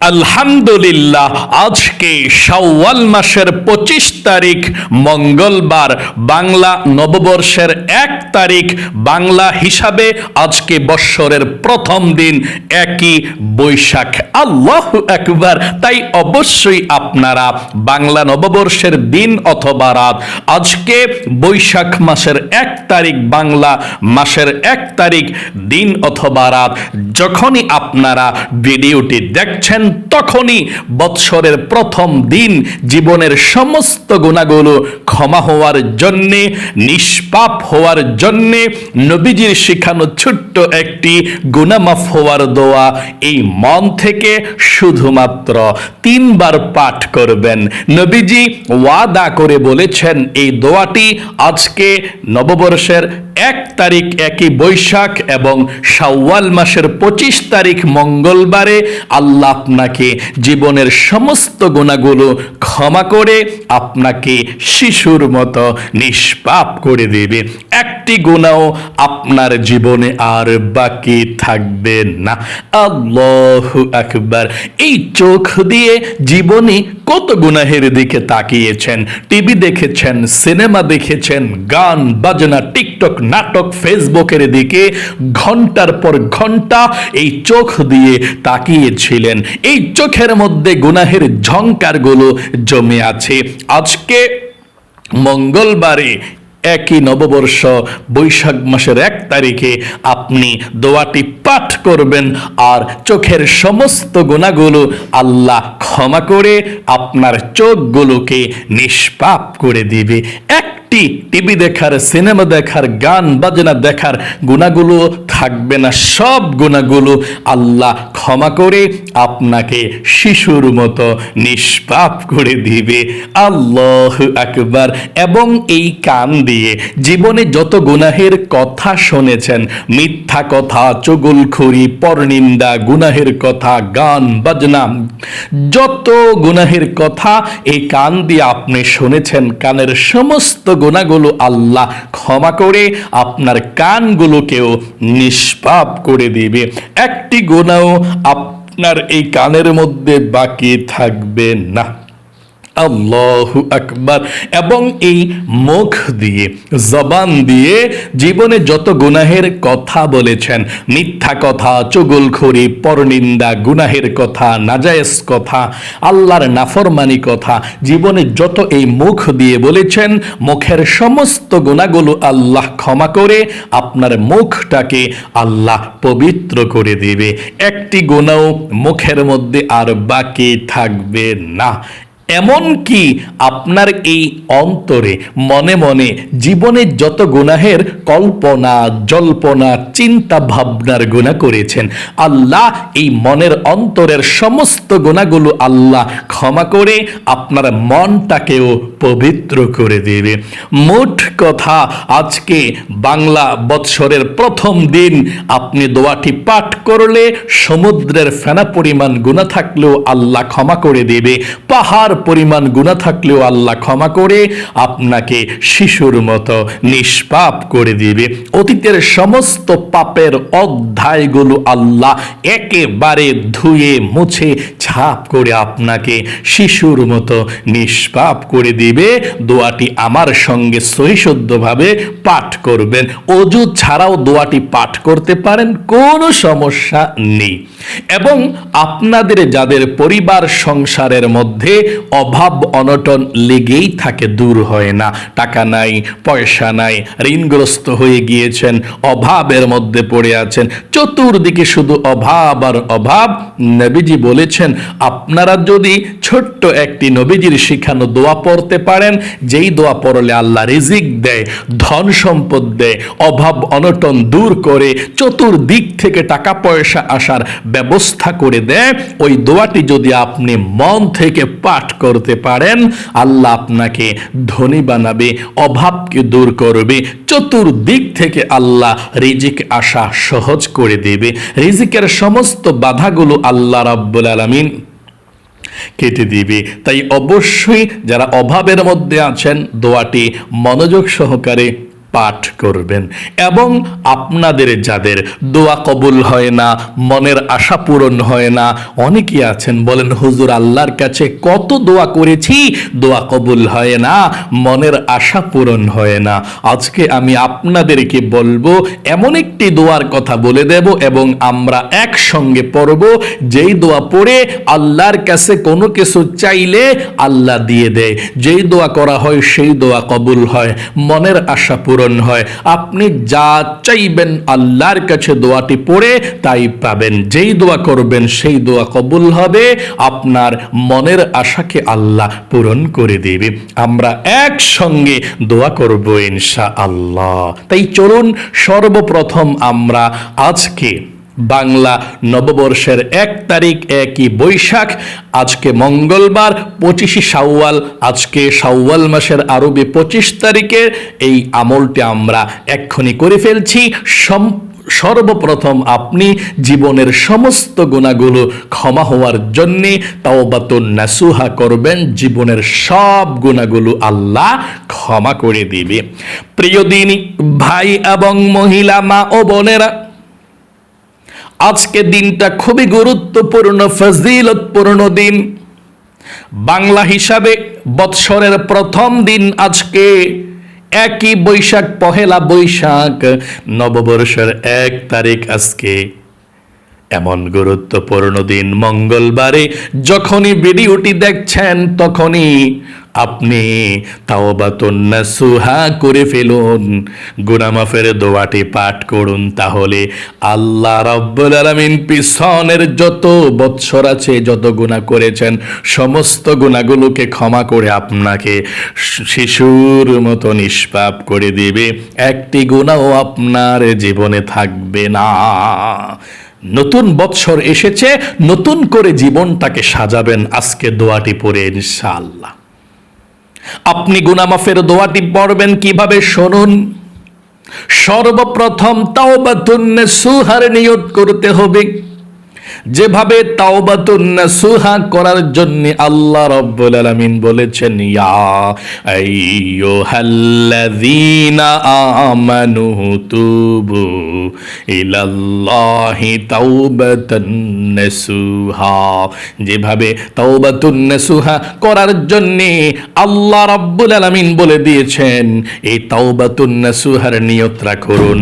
আলহামদুলিল্লাহ, আজকে শাওয়াল মাসের 25 তারিখ মঙ্গলবার, বাংলা নববর্ষের 1 তারিখ বাংলা হিসাবে আজকে বৎসরের প্রথম দিন 1 বৈশাখ। আল্লাহু আকবার। তাই অবশ্যই আপনারা বাংলা নববর্ষের দিন অথবা রাত, আজকে বৈশাখ মাসের 1 তারিখ বাংলা মাসের 1 তারিখ দিন অথবা রাত, যখনই আপনারা ভিডিওটি দেখছেন তখনই বৎসরের প্রথম দিন জীবনের সমস্ত গুনাহগুলো ক্ষমা হওয়ার জন্যে, নিষ্পাপ হওয়ার জন্যে নবীজির শিখানো ছোট্ট একটি গুনাহ মাফ হওয়ার দোয়া এই মন থেকে শুধুমাত্র 3 বার পাঠ করবেন। নবীজি ওয়াদা করে বলেছেন এই দোয়াটি আজকে নববর্ষের 1 তারিখ 1 বৈশাখ এবং শাওয়াল মাসের 25 তারিখ মঙ্গলবারে আল্লাহ আপনাকে জীবনের সমস্ত গুনাহগুলো ক্ষমা করে আপনাকে শিশুর মতো নিষ্পাপ করে দেবে। একটি গুনাহও আপনার জীবনে আর বাকি থাকবে না। আল্লাহু আকবার। এই চোখ দিয়ে জীবনে কত গুনাহের দিকে তাকিয়েছেন, টিভি দেখেছেন, সিনেমা দেখেছেন, গান বাজনা, টিকটক, নাটক, ফেসবুকের দিকে ঘন্টার পর ঘন্টা এই চোখ দিয়ে তাকিয়েছিলেন। এই চোখের মধ্যে গুনাহের ঝংকারগুলো জমে আছে। আজকে মঙ্গলবারে 1 নববর্ষ বৈশাখ মাসের 1 তারিখে আপনি দোয়াটি পাঠ করবেন আর চোখের সমস্ত গুনাহগুলো আল্লাহ ক্ষমা করে আপনার চোখগুলোকে নিষ্পাপ করে দিবে। টিভি দেখার, সিনেমা দেখার, গান বাজনা দেখার গুনাহগুলো থাকবে না। সব গুনাহগুলো আল্লাহ ক্ষমা করে আপনাকে শিশুর মতো নিষ্পাপ করে দিবে। আল্লাহু আকবার। এবং এই কান দিয়ে জীবনে যত গুনাহের কথা শুনেছেন, মিথ্যা কথা, চুগলখড়ি, পরনিন্দা, গুনাহের কথা, গান বাজনা, যত গুনাহের কথা এই কান দিয়ে আপনি শুনেছেন, কানের সমস্ত গুনাহগুলো আল্লাহ ক্ষমা করে আপনার কানগুলোকেও নিষ্পাপ করে দিবে। একটি গুনাহ আপনার এই কানের মধ্যে বাকি থাকবে না। আল্লাহু আকবার। এবং এই মুখ দিয়ে, জবান দিয়ে জীবনে যত গুনাহের কথা বলেছেন, মিথ্যা কথা, চুগলখড়ি, পরনিন্দা, গুনাহের কথা, নাজায়েজ কথা, আল্লাহর নাফরমানি কথা, জীবনে যত এই মুখ দিয়ে বলেছেন, মুখের সমস্ত গুনাহগুলো আল্লাহ ক্ষমা করে আপনার মুখটাকে আল্লাহ পবিত্র করে দিবে। একটি গুনাহ মুখের মধ্যে আর বাকি থাকবে না। এমনকি আপনার এই অন্তরে মনে মনে জীবনে যত গুনাহের কল্পনা, জল্পনা, চিন্তা ভাবনার গুনাহ করেছেন, আল্লাহ এই মনের অন্তরের সমস্ত গুনাহগুলো আল্লাহ ক্ষমা করে আপনার মনটাকেও পবিত্র করে দেবে। মোট কথা, আজকে বাংলা বৎসরের প্রথম দিন আপনি দোয়াটি পাঠ করলে সমুদ্রের ফেনা পরিমাণ গুনাহ থাকলেও আল্লাহ ক্ষমা করে দেবে। পাহাড় পরিমাণ গুনাহ থাকলেও আল্লাহ ক্ষমা করে আপনাকে শিশুর মতো নিষ্পাপ করে দিবে। অতীতের সমস্ত পাপের অধ্যায়গুলো আল্লাহ একেবারে ধুয়ে মুছে ছাপ করে আপনাকে শিশুর মতো নিষ্পাপ করে দিবে। দোয়াটি আমার সঙ্গে সহিশুদ্ধভাবে পাঠ করবেন। ওযু ছাড়াও দোয়াটি পাঠ করতে পারেন, কোনো সমস্যা নেই। এবং আপনাদের যাদের পরিবার সংসারের মধ্যে অভাব অনটন লেগেই থাকে, দূর হয় না, টাকা নাই, পয়সা নাই, ঋণগ্রস্ত হয়ে গিয়েছেন, অভাবের মধ্যে পড়ে আছেন, চতুর্দিকে শুধু অভাব আর অভাব, নবীজি বলেছেন আপনারা যদি ছোট্ট একটি নবীজির শিখানো দোয়া পড়তে পারেন, যেই দোয়া পড়লে আল্লাহ রিজিক দেয়, ধন সম্পদ দেয়, অভাব অনটন দূর করে চতুর্দিক থেকে টাকা পয়সা আসার ব্যবস্থা করে দেয়, ওই দোয়াটি যদি আপনি মন থেকে পাঠ করতে পারেন, আল্লাহ আপনাকে ধনী বানাবে, অভাবকে দূর করবে, চতুর্দিক থেকে আল্লাহ রিজিক আসা সহজ করে দেবে। রিজিকের সমস্ত বাধাগুলো আল্লাহ রাব্বুল আলামিন কেটে দিবে। তাই অবশ্যই যারা অভাবের মধ্যে আছেন, দোয়াটি মনোযোগ সহকারে পাঠ করবেন। এবং আপনাদের যাদের দোয়া কবুল হয় না, মনের আশা পূরণ হয় না, অনেকেই আছেন বলেন হুজুর আল্লাহর কাছে কত দোয়া করেছি, দোয়া কবুল হয় না, মনের আশা পূরণ হয় না। আজকে আমি আপনাদেরকে বলবো, এমন একটি দোয়ার কথা বলে দেব এবং আমরা একসঙ্গে পড়ব, যেই দোয়া পড়ে আল্লাহর কাছে কোনো কিছু চাইলে আল্লাহ দিয়ে দেয়। যেই দোয়া করা হয় সেই দোয়া কবুল হয়, মনের আশা পূরণ হয়। আপনি যা চাইবেন আল্লাহর কাছে দোয়াটি পড়ে তাই পাবেন। যেই দোয়া করবেন সেই দোয়া কবুল হবে, আপনার মনের আশাকে আল্লাহ পূরণ করে দেবে। আমরা একসঙ্গে দোয়া করব ইনশাআল্লাহ। তাই চলুন সর্বপ্রথম আমরা আজকে বাংলা নববর্ষের 1 তারিখ 1 বৈশাখ, আজকে মঙ্গলবার 25 শাওয়াল, আজকে শাওয়াল মাসের আরবি 25 তারিখের এই আমলটি আমরা এক্ষুনি করে ফেলছি। সর্বপ্রথম আপনি জীবনের সমস্ত গুনাহগুলো ক্ষমা হওয়ার জন্য তাওবাতুন নাসুহা করবেন। জীবনের সব গুনাহগুলো আল্লাহ ক্ষমা করে দিবে। প্রিয় দিনী ভাই এবং মহিলা, মা ও বোনেরা, আজকে দিনটা খুবই গুরুত্বপূর্ণ, ফজিলতপূর্ণ দিন। বাংলা হিসাবে বৎসরের প্রথম দিন আজকে 1 বৈশাখ, পহেলা বৈশাখ, নববর্ষের 1 তারিখ আজকে। এমন গুরুত্বপূর্ণ দিন মঙ্গলবারে যখনই ভিডিওটি দেখছেন তখনই আপনি তাওবাতুন নাসুহা করে ফেলুন, গুনাহ মাফের দোয়াটি পাঠ করুন। তাহলে আল্লাহ রাব্বুল আলামিন পিছনের যত বৎসর আছে, যত গুনাহ করেছেন, সমস্ত গুনাহগুলোকে ক্ষমা করে আপনাকে শিশুর মতো নিষ্পাপ করে দিবে। একটি গুনাহও আপনার জীবনে থাকবে না। নতুন বৎসর এসেছে, নতুন করে জীবনটাকে সাজাবেন আজকে দোয়াটি পড়ে ইনশাআল্লাহ। আপনি গুনাহ মাফের দোয়াটি পড়বেন কিভাবে শুনুন। সর্বপ্রথম তাওবাতুন নাসুহার নিয়ত করতে হবে। যেভাবে তাওবাতুন নাসুহা করার জন্য আল্লাহ রাব্বুল আলামিন বলেছেন, ইয়া আইয়ুহাল্লাযীনা আমানু তুবু ইলাল্লাহি তাওবাতান নাসুহা। যেভাবে তাওবাতুন নাসুহা করার জন্য আল্লাহ রাব্বুল আলামিন বলে দিয়েছেন, এই তাওবাতুন নাসুহার নিয়তটা করুন।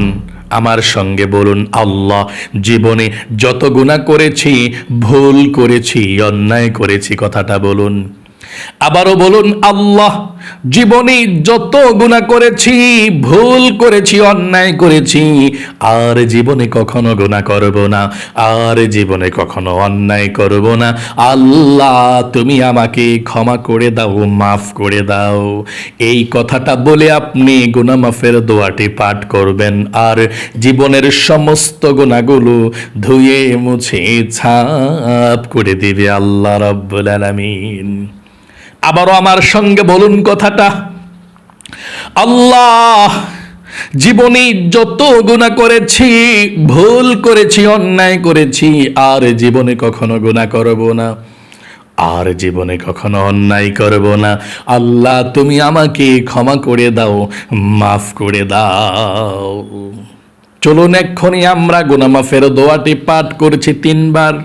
আমার সঙ্গে বলুন, আল্লাহ, জীবনে যত গুনাহ করেছি, ভুল করেছি, অন্যায় করেছি, কথাটা বলুন। আবারও বলুন, আল্লাহ, জীবনে যত গুনাহ করেছি, ভুল করেছি, অন্যায় করেছি, আর জীবনে কখনো গুনাহ করব না, আর জীবনে কখনো অন্যায় করব না। আল্লাহ, তুমি আমাকে ক্ষমা করে দাও, মাফ করে দাও। এই কথাটা বলে আপনি গুনাহ মাফের দোয়াটি পাঠ করবেন, আর জীবনের সমস্ত গুনাহগুলো ধুয়ে মুছে ছাপ করে দিবে আল্লাহ রাব্বুল আলামিন। আবারও আমার সঙ্গে বলুন কথাটা, আল্লাহ, জীবনে যত গুনাহ করেছি, ভুল করেছি, অন্যায় করেছি, আর জীবনে কখনো গুনাহ করব না, আর জীবনে কখনো অন্যায় করব না। আল্লাহ, তুমি আমাকে ক্ষমা করে দাও, মাফ করে দাও। চলুন এক্ষুনি আমরা গুনাহ মাফের দোয়াটি পাঠ করছি 3 বার।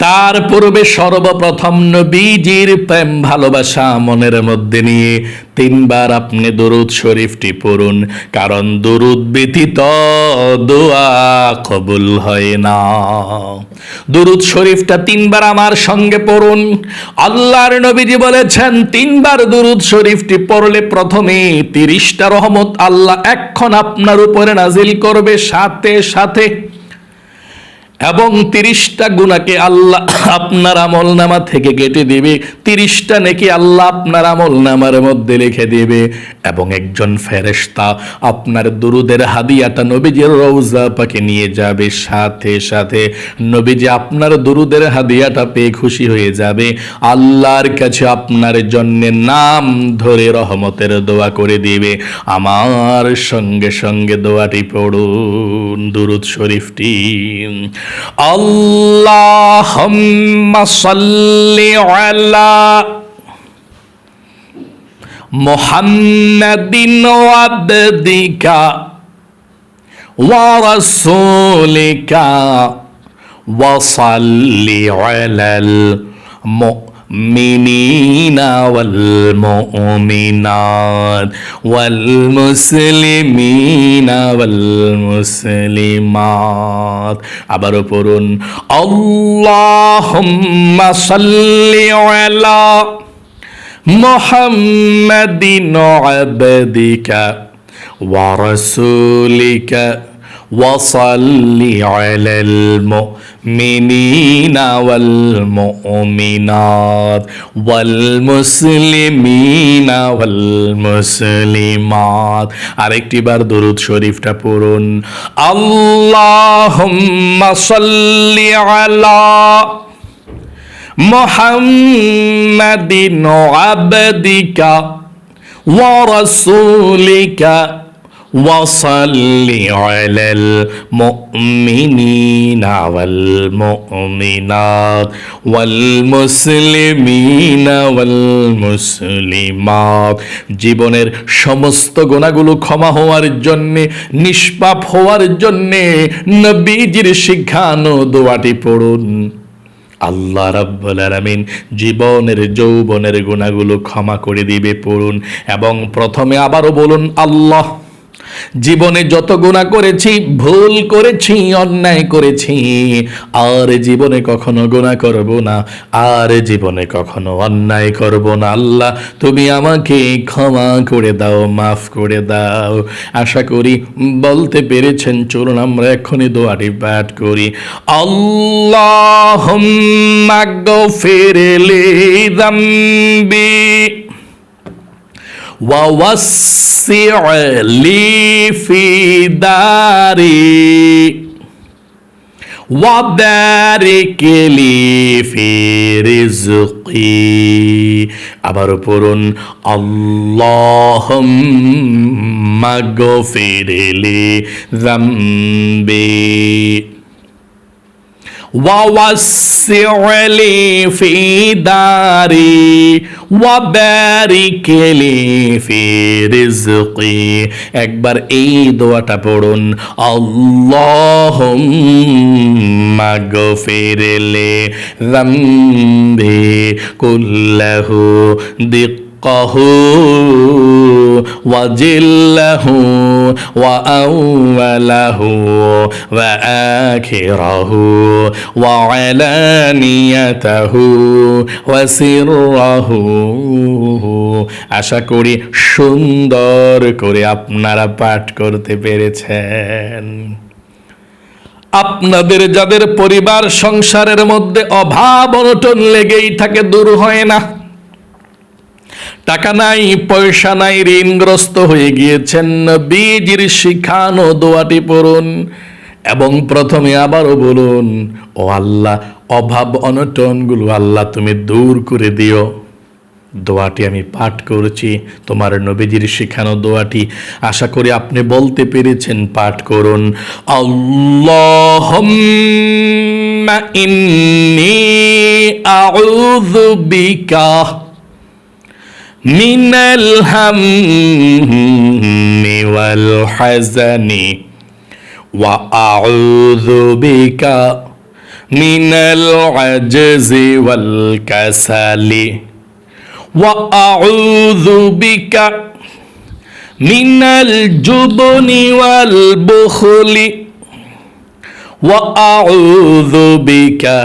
তার পূর্বে সর্বপ্রথম নবীজির প্রেম ভালোবাসা মনের মধ্যে নিয়ে 3 বার আপনি দরুদ শরীফটি পড়ুন, কারণ দরুদ ব্যতীত দোয়া কবুল হয় না। দরুদ শরীফটা 3 বার আমার সঙ্গে পড়ুন। আল্লাহর নবীজি বলেছেন, 3 বার দরুদ শরীফটি পড়লে প্রথমে 30টা রহমত আল্লাহ এক্ষণ আপনার উপরে নাজিল করবে সাথে সাথে, এবং 30টা গুনাহকে আল্লাহ আপনার আমলনামা থেকে কেটে দিবে, 30টা নেকি আল্লাহ আপনার আমলনামার মধ্যে লিখে দিবে, এবং একজন ফেরেশতা আপনার দুরুদের হাদিয়াটা নবীজির রওজা পাকে নিয়ে যাবে। সাথে সাথে নবীজি আপনার দুরুদের হাদিয়াটা পেয়ে খুশি হয়ে যাবে, আল্লাহর কাছে আপনার জন্য নাম ধরে রহমতের দোয়া করে দিবে। আমার সঙ্গে সঙ্গে দোয়াটি পড়ুন, দুরুদ শরীফটি। আল্লাহুম্মা সাল্লি আলা মুহাম্মাদিন আবদিকা ওয়া রাসূলিকা ওয়া সাল্লি আলাল মুমিনিনা ওয়াল মুমিনাত ওয়াল মুসলিমিনা ওয়াল মুসলিমাত। আবারও পড়ুন, আল্লাহুম্মা সাল্লি আলা মুহাম্মাদিন আবদিকা ওয়া রাসূলিকা ওয়া সাল্লি আলাল মুমিনিনা ওয়াল মুমিনাত ওয়াল মুসলিমিনা ওয়াল মুসলিমাত। আরেকটি বার দরুদ শরীফটা পড়ুন, আল্লাহুম্মা সাল্লি আলা মুহাম্মাদিন আবদিকা ওয়া রাসূলিকা ওয়া সাল্লি আলাল মুমিনিনা ওয়াল মুমিনাত ওয়াল মুসলিমিনা ওয়াল মুসলিমাত। জীবনের সমস্ত গুনাহগুলো ক্ষমা হওয়ার জন্যে, নিষ্পাপ হওয়ার জন্যে নবীজির শিখানো দোয়াটি পড়ুন। আল্লাহ রাব্বুল আলামিন জীবনের যৌবনের গুনাহগুলো ক্ষমা করে দিবে, পড়ুন। এবং প্রথমে আবারও বলুন, আল্লাহ জীবনে যত গুনাহ করেছি, ভুল করেছি, অন্যায় করেছি, আর জীবনে কখনো গুনাহ করব না, আর জীবনে কখনো অন্যায় করব না। আল্লাহ তুমি আমাকে ক্ষমা করে দাও, মাফ করে দাও। আশা করি বলতে পেরেছেন। চলুন আমরা এখনই দোয়াটি পাঠ করি। আল্লাহুম্মা গফির লি যামবি ওয়া ওয়াসসি' লি ফি দারি ওয়া বারিক লি ফি রিজকি। আবারও পড়ুন, আল্লাহুম্মা গফির লি যামবি ওয়া ওয়াসসি' লি ফি দারি ওয়া বারিক লি ফি রিজকি। একবার এই দোয়াটা পড়ুন, আল্লাহুম্মা গফির লি যামবি কুল্লাহু দিক্কাহু ওয়া জিল্লাহু ওয়া আউওয়ালাহু ওয়া আখিরাহু ওয়া আলানিয়াতাহু ওয়া সিররাহু। আশা করি সুন্দর করে আপনারা পাঠ করতে পেরেছেন। আপনাদের যাদের পরিবার সংসারের মধ্যে অভাব অনটন লেগেই থাকে, দূর হয় না, টাকা নাই, পয়সা নাই, ঋণগ্রস্ত হয়ে গিয়েছেন, নবীজির শিখানো দোয়াটি পড়ুন। এবং প্রথমে আবারও বলুন, ও আল্লাহ অভাব অনটনগুলো আল্লাহ তুমি দূর করে দিও। দোয়াটি আমি পাঠ করছি, তোমার নবীজির শিখানো দোয়াটি। আশা করি আপনি বলতে পেরেছেন, পাঠ করুন। আল্লাহুম্মা ইন্নী আউযু বিকা মিনাল হাম্মি ওয়াল হাযানি ওয়া আউযু বিকা মিনাল আজজি ওয়াল কাসালি ওয়া আউযু বিকা মিনাল জুবনি ওয়াল বুখলি ওয়া আউযু বিকা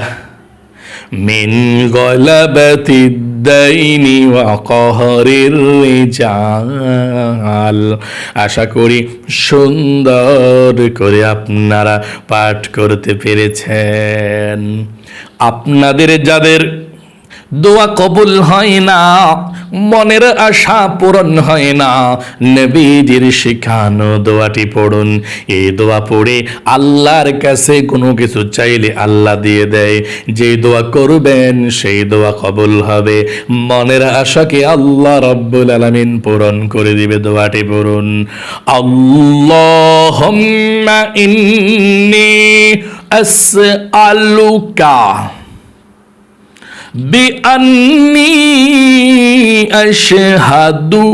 মিন গলাবাতিদ দাইনি ওয়া কহরির রিজাল। আশা করি সুন্দর করে আপনারা পাঠ করতে পেরেছেন। আপনাদের যাদের দোয়া কবুল হয় না, মনের আশা পূরণ হয় না, নবীজির শিখানো দোয়াটি পড়ুন। এই দোয়া পড়ে আল্লাহর কাছে কোনো কিছু চাইলে আল্লাহ দিয়ে দেয়। যে দোয়া করবেন সেই দোয়া কবুল হবে, মনের আশাকে আল্লাহ রাব্বুল আলামিন পূরণ করে দিবে। দোয়াটি পড়ুন, আল্লাহুম্মা ইন্নী আসআলুকা বিআন্নী আশহাদু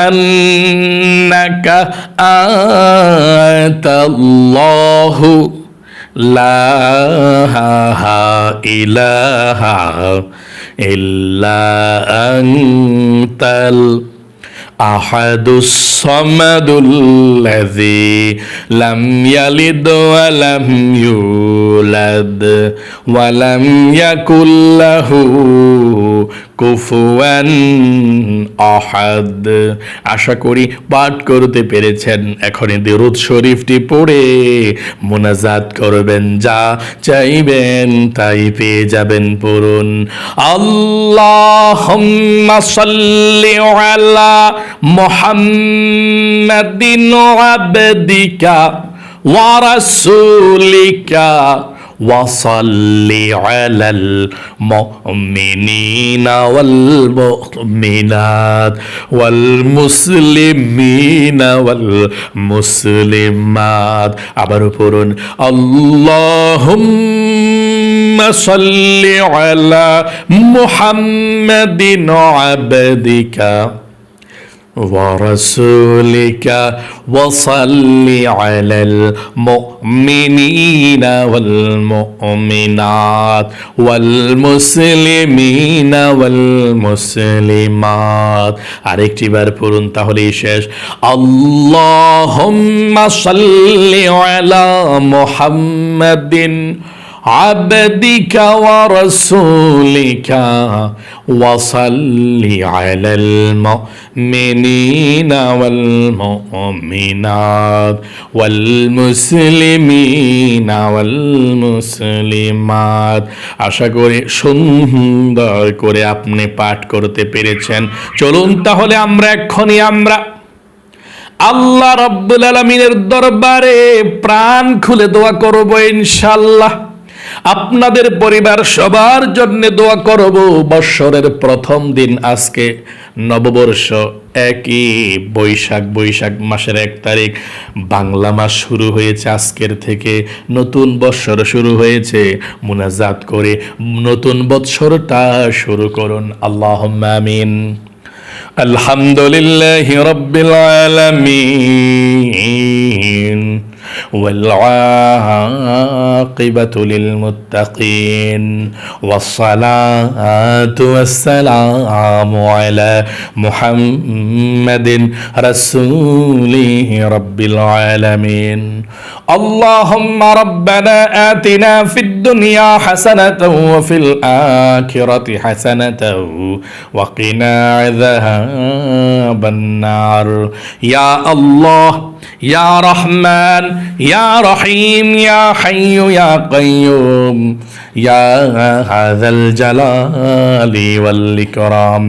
আন্নাকা আনতাল্লাহু লা ইলাহা ইল্লা আনতাল আহাদুস সামাদুল্লাযী লাম ইয়ালিদ ওয়া লাম ইউলাদ ওয়া লাম ইয়াকুল লাহু কুফুয়ান আহাদ। আশা করি পাঠ করতে পেরেছেন। এখন দরুদ শরীফটি পড়ে মুনাজাত করবেন, যা চাইবেন তাই পেয়ে যাবেন। পড়ুন আল্লাহুম্মা সাল্লি আলা মুহাম্মাদিন আবদিকা ওয়া রাসূলিকা وصل على المؤمنين والمؤمنات والمسلمين والمسلمات আবারও পড়ুন اللهم صل على محمد عبدك ورسولك وصل على المؤمنين والمؤمنات والمسلمين والمسلمات আরেকটি বার পড়ুন তাহলেই শেষ اللهم صل على محمد عبدك ورسولك وصل على المؤمنين والمؤمنات والمسلمين والمسلمات আশা করি সুন্দর করে আপনি পাঠ করতে পেরেছেন। চলুন তাহলে আমরা আল্লাহ রাব্বুল আলামিনের দরবারে প্রাণ খুলে দোয়া করব ইনশাআল্লাহ। আপনাদের পরিবার সবার জন্য দোয়া করব। বৎসরের প্রথম দিন আজকে, নববর্ষ 1 বৈশাখ মাসের 1 তারিখ, বাংলা মাস শুরু হয়েছে। আজকের থেকে নতুন বৎসর শুরু হয়েছে। মুনাজাত করে নতুন বৎসরটা শুরু করুন। আল্লাহুম্মা আমিন। আলহামদুলিল্লাহি রাব্বিল আলামিন والعاقبة للمتقين والصلاة والسلام على محمد رسوله رب العالمين اللهم ربنا آتنا في الدنيا حسنة وفي الآخرة حسنة وقنا عذاب النار يا الله يا رحمن يا رحيم يا حي يا قيوم يا ذا الجلال والإكرام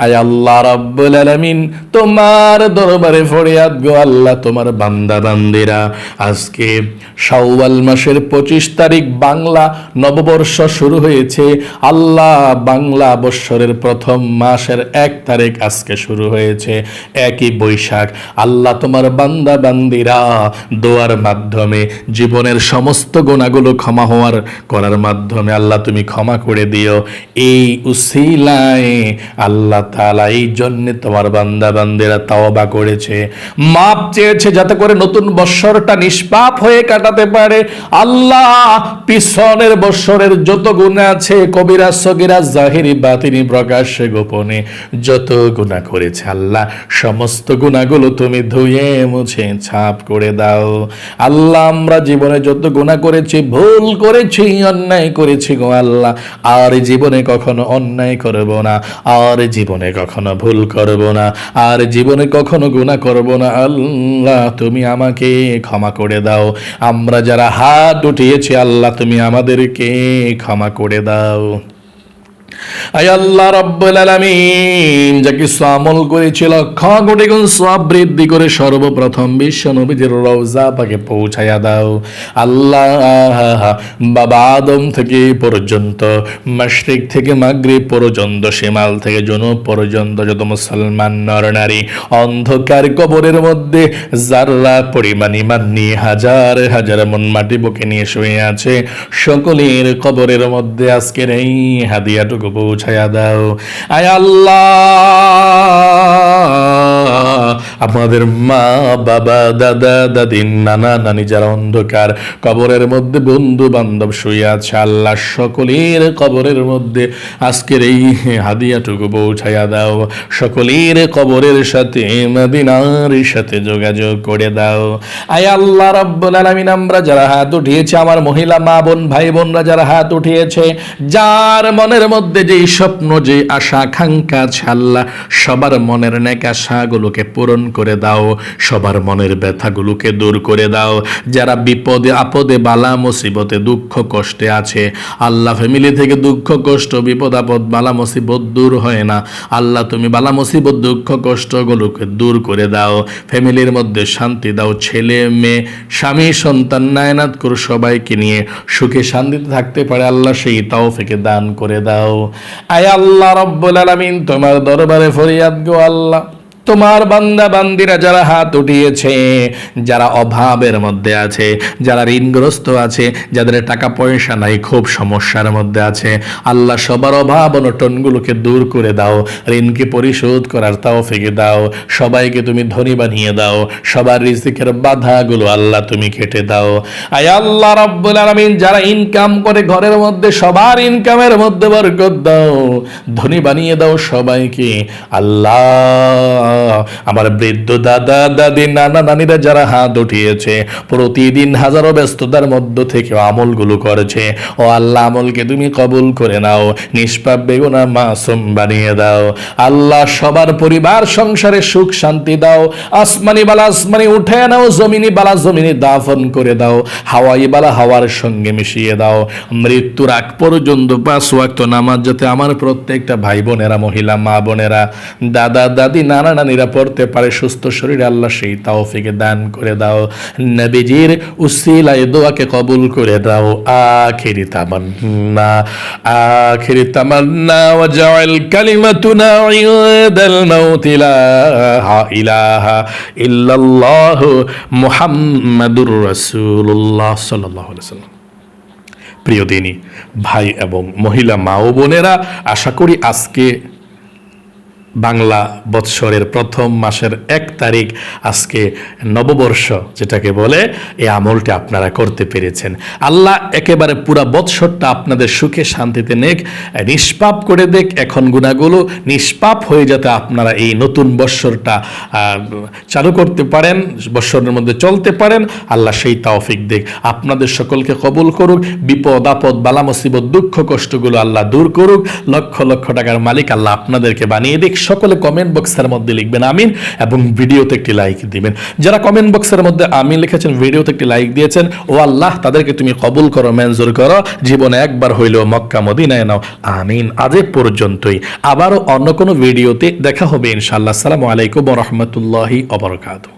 আয় আল্লাহ রাব্বুল আলামিন, তোমার দরবারে ফরিয়াদ গো আল্লাহ, তোমার বান্দা বান্দিরা আজকে শাওয়াল মাসের 25 তারিখ বাংলা নববর্ষ শুরু হয়েছে। আল্লাহ বাংলা বৎসরের প্রথম মাসের 1 তারিখ আজকে শুরু হয়েছে, 1 বৈশাখ। আল্লাহ তোমার বান্দা বান্দিরা দোয়ার মাধ্যমে জীবনের সমস্ত গুনাহগুলো ক্ষমা করার মাধ্যমে আল্লাহ তুমি ক্ষমা করে দিও। এই উসিলায় আল্লাহ তাআলা এই জন্য তোমার বান্দা বান্দিরা তাওবা করেছে, মাপ চেয়েছে, যাতে করে নতুন বৎসরটা নিষ্পাপ হয়ে কাটাতে পারে। আল্লাহ পিছনের বৎসরের যত গুনাহ আছে, কবিরা সগীরা জাহিরি বাতিনি প্রকাশ্যে গোপনে যত গুনাহ করেছে আল্লাহ সমস্ত গুনাহগুলো তুমি ধুয়ে মুছে ছাপ করে দাও। আল্লাহ আমরা জীবনে যত গুনাহ করেছি, ভুল করেছি, অন্যায় করেছি গো আল্লাহ, আর জীবনে কখনো অন্যায় করব না, আর জীবনে কখনো ভুল করব না, আর জীবনে কখনো গুনাহ করব না। আল্লাহ তুমি আমাকে ক্ষমা করে দাও। আমরা যারা হাত উঠিয়েছি আল্লাহ তুমি আমাদেরকে ক্ষমা করে দাও। আয় আল্লাহ রাব্বুল আলামিন, যা কিছু আমল করেছিল লক্ষ কোটি গুণ সওয়াব বৃদ্ধি করে সর্বপ্রথম বিশ্ব নবীজির রওজা পাকে পৌঁছায়া দাও আল্লাহ। বাবা আদম থেকে পর্যন্ত, মাশরিক থেকে মাগরিব পর্যন্ত, শিমাল থেকে জনুব পর্যন্ত যত মুসলমান নর নারী অন্ধকার কবরের মধ্যে যারা পরিমাণ ঈমান নিয়ে হাজার হাজার মন মাটি বুকে নিয়ে শুয়ে আছে, সকলের কবরের মধ্যে আজকের এই হাদিয়াটুকু পৌঁছায়া দাও আয় আল্লাহ। আমাদের মা বাবা দাদা দাদি নানা নানি যারা অন্ধকার কবরের মধ্যে বন্ধু বান্ধব শুয়ে আছে আল্লাহ, সকলের কবরের মধ্যে আজকের এই হাদিয়াটুকু পৌঁছায়া দাও, সকলের কবরের সাথে মদিনার সাথে যোগাযোগ করে দাও আয় আল্লাহ রাব্বুল আলামিন। আমরা যারা হাত উঠিয়েছে, আমার মহিলা মা বোন ভাই বোনরা যারা হাত উঠিয়েছে, যার মনের মধ্যে যেই স্বপ্ন যে আশা আকাঙ্ক্ষা আছে আল্লাহ, সবার মনের নেক আশাগুলোকে পূরণ করে দাও, সবার মনের ব্যথাগুলোকে দূর করে দাও। যারা বিপদে আপদে বালা মুসিবতে দুঃখ কষ্টে আছে আল্লাহ, ফ্যামিলি থেকে দুঃখ কষ্ট বিপদ আপদ বালা মুসিবত দূর হয় না আল্লাহ, তুমি বালা মুসিবত দুঃখ কষ্টগুলোকে দূর করে দাও, ফ্যামিলির মধ্যে শান্তি দাও, ছেলে মেয়ে স্বামী সন্তান নায়নাত করে সবাইকে নিয়ে সুখে শান্তিতে থাকতে পারে আল্লাহ, সেই তৌফিক দান করে দাও আয় আল্লাহ রাব্বুল আলামিন। তোমার দরবারে ফরিয়াদ গো আল্লাহ, তোমার বান্দা বান্দিরা যারা হাত উঠিয়েছে, যারা অভাবের মধ্যে আছে, যারা ঋণগ্রস্ত আছে, যাদের টাকা পয়সা নাই, খুব সমস্যার মধ্যে আছে আল্লাহ, সবার অভাব অনটনগুলোকে দূর করে দাও, ঋণকে পরিশোধ করার তৌফিক দাও, সবাইকে তুমি ধনী বানিয়ে দাও, সবার রিজিকের বাধাগুলো আল্লাহ তুমি কেটে দাও আয় আল্লাহ রাব্বুল আলামিন। যারা ইনকাম করে ঘরের মধ্যে, সবার ইনকামের মধ্যে বরকত দাও, ধনী বানিয়ে দাও সবাইকে আল্লাহ। আমার বৃদ্ধ দাদা দাদি নানা নানিরা যারা হাত উঠিয়েছে, প্রতিদিন হাজারো ব্যস্ততার মধ্য থেকে আমলগুলো করেছে, ও আল্লাহ আমলকে তুমি কবুল করে নাও, নিষ্পাপ বেগুনা মাসুম বানিয়ে দাও আল্লাহ। সবার পরিবার সংসারে সুখ শান্তি দাও, আসমানি বালা আসমানি উঠে নাও, জমিনি বালা জমিনি দাফন করে দাও, হাওয়াই বালা হাওয়ার সঙ্গে মিশিয়ে দাও। মৃত্যুর আগ পর্যন্ত 5 ওয়াক্ত নামাজ যাতে আমার প্রত্যেকটা ভাই বোনেরা, মহিলা মা বোনেরা, দাদা দাদি নানা নানিরা পড়তে পারে সুস্থ শরীরে আল্লাহ, সেই তৌফিক দান করে দাও। নবীজির উসিলায় দোয়াকে কবুল করে দাও। আখিরি তামান্না ওয়াজআল কালিমাতুনা ইনদাল মাউত লা ইলাহা ইল্লাল্লাহ মুহাম্মাদুর রাসূলুল্লাহ সাল্লাল্লাহু আলাইহি ওয়াসাল্লাম। প্রিয় দিনী ভাই এবং মহিলা মা ও বোনেরা, আশা করি আজকে বাংলা বৎসরের প্রথম মাসের 1 তারিখ, আজকে নববর্ষ যেটাকে বলে, এই আমলটা আপনারা করতে পেরেছেন। আল্লাহ একেবারে পুরা বৎসরটা আপনাদের সুখে শান্তিতে নেক, নিষ্পাপ করে দেখ, এখন গুনাহগুলো নিষ্পাপ হয়ে যাতে আপনারা এই নতুন বৎসরটা চালু করতে পারেন, বৎসরের মধ্যে চলতে পারেন। আল্লাহ সেই তৌফিক দেখ, আপনাদের সকলকে কবুল করুক, বিপদ আপদ বালা মুসিবত দুঃখ কষ্টগুলো আল্লাহ দূর করুক, লক্ষ লক্ষ টাকার মালিক আল্লাহ আপনাদেরকে বানিয়ে দিক। সকলে কমেন্ট বক্সের মধ্যে লিখবেন আমিন এবং ভিডিওতে একটি লাইক দিবেন। যারা কমেন্ট বক্সের মধ্যে আমিন লিখেছেন, ভিডিওতে একটি লাইক দিয়েছেন, ও আল্লাহ তাদেরকে তুমি কবুল করো, মঞ্জুর করো, জীবনে একবার হইলেও মক্কা মদিনায় নাও আমিন। আজ পর্যন্তই, আবারও অন্য কোনো ভিডিওতে দেখা হবে ইনশাআল্লাহ। আসসালামু আলাইকুম ওয়া রাহমাতুল্লাহি ওয়া বারাকাতুহু।